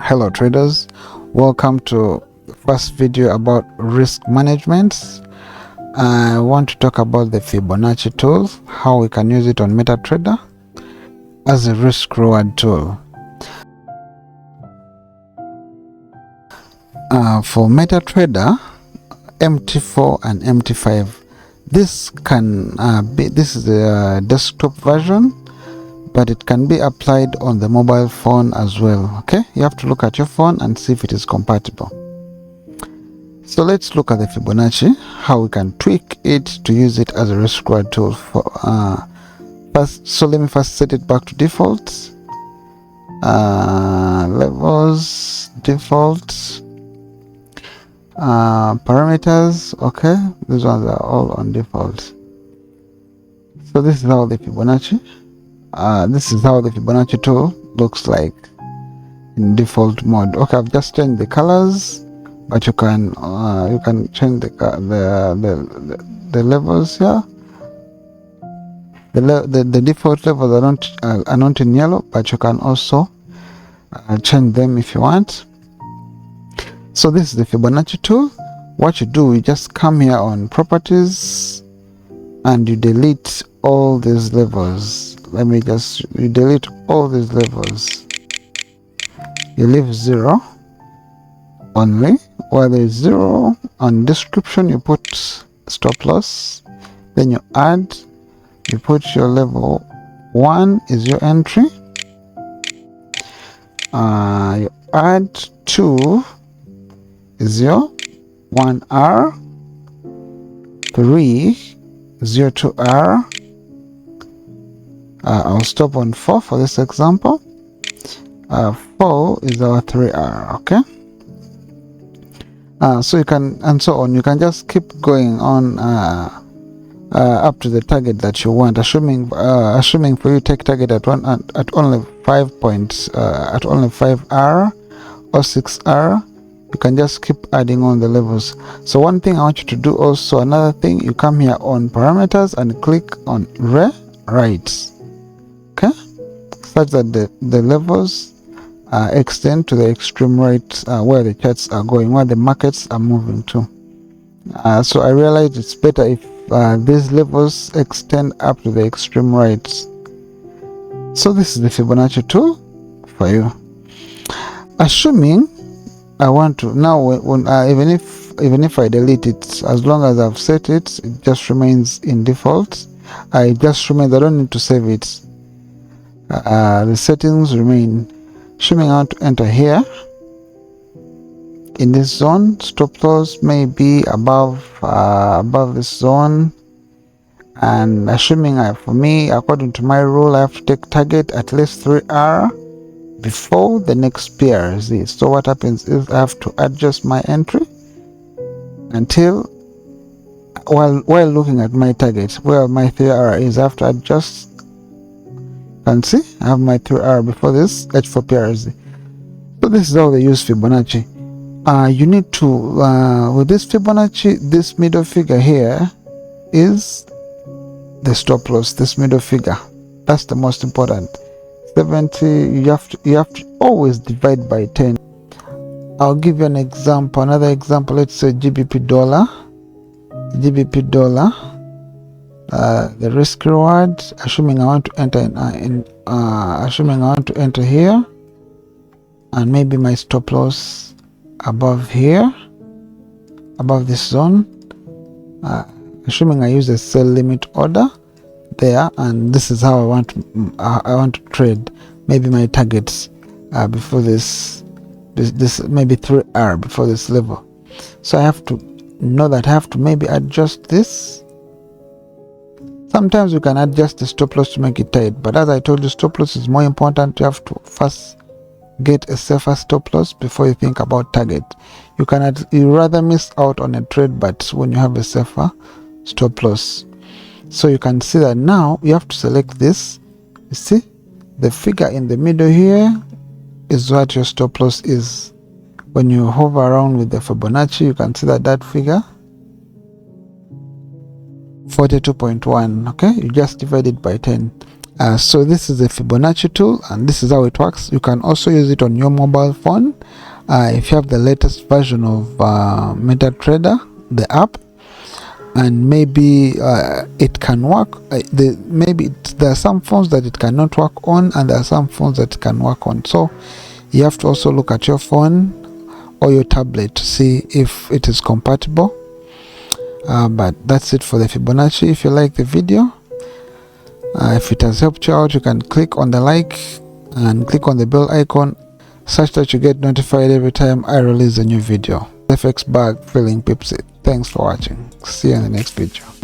Hello traders, welcome to the first video about risk management. I want to talk about the Fibonacci tool, how we can use it on MetaTrader as a risk reward tool. For MetaTrader, MT4 and MT5, this is the desktop version, but it can be applied on the mobile phone as well. Okay, you have to look at your phone and see if it is compatible. So let's look at the Fibonacci, how we can tweak it to use it as a risk reward tool. So let me first set it back to default. Levels, default, parameters. Okay, these ones are all on default. So this is how the Fibonacci tool looks like in default mode. Okay, I've just changed the colors, but you can change the levels here. The default levels are not in yellow, but you can also change them if you want. So this is the Fibonacci tool. What you do, you just come here on properties and you delete all these levels. You delete all these levels. You leave 0 only. While there is 0 on description, you put stop loss. Then you add, you put your level 1 is your entry. You add 2 is your 1R. 3 is your 2R. I'll stop on 4 for this example. 4 is our 3R. Okay. So you can, and so on. You can just keep going on up to the target that you want. Assuming for you take target at only 5R or 6R. You can just keep adding on the levels. So one thing I want you to do also, another thing, you come here on parameters and click on right. Okay, such that the levels extend to the extreme right, where the charts are going, where the markets are moving to. So I realized it's better if these levels extend up to the extreme right. So this is the Fibonacci tool for you. Assuming I want to now, even if I delete it, as long as I've set it, it just remains in default. I don't need to save it. The settings remain. Assuming I want to enter here in this zone, stop loss may be above this zone, and assuming for me, according to my rule, I have to take target at least 3R before the next PRZ. So what happens is I have to adjust my entry until while looking at my target where my 3R is. I have to adjust. And see, I have my 3R before this H4 PRZ. So this is how they use Fibonacci. You need to with this Fibonacci, this middle figure here is the stop loss. This middle figure, that's the most important. 70, you have to always divide by 10. I'll give you an example, another example. Let's say GBP dollar, the risk reward, assuming I want to enter assuming I want to enter here, and maybe my stop loss above here, above this zone, assuming I use a sell limit order there, and this is how I want to trade. Maybe my targets before this maybe 3R before this level. So I have to know that I have to maybe adjust this. Sometimes you can adjust the stop loss to make it tight, but as I told you, stop loss is more important. You have to first get a safer stop loss before you think about target. You rather miss out on a trade, but when you have a safer stop loss. So you can see that now you have to select this. You see the figure in the middle here is what your stop loss is. When you hover around with the Fibonacci, you can see that figure 42.1. okay, you just divide it by 10. So this is the Fibonacci tool, and this is how it works. You can also use it on your mobile phone if you have the latest version of MetaTrader, the app, and maybe it can work. There are some phones that it cannot work on, and there are some phones that it can work on. So you have to also look at your phone or your tablet to see if it is compatible. But that's it for the Fibonacci. If you like the video, if it has helped you out, you can click on the like and click on the bell icon such that you get notified every time I release a new video. FX bag feeling pipsy. Thanks for watching. See you in the next video.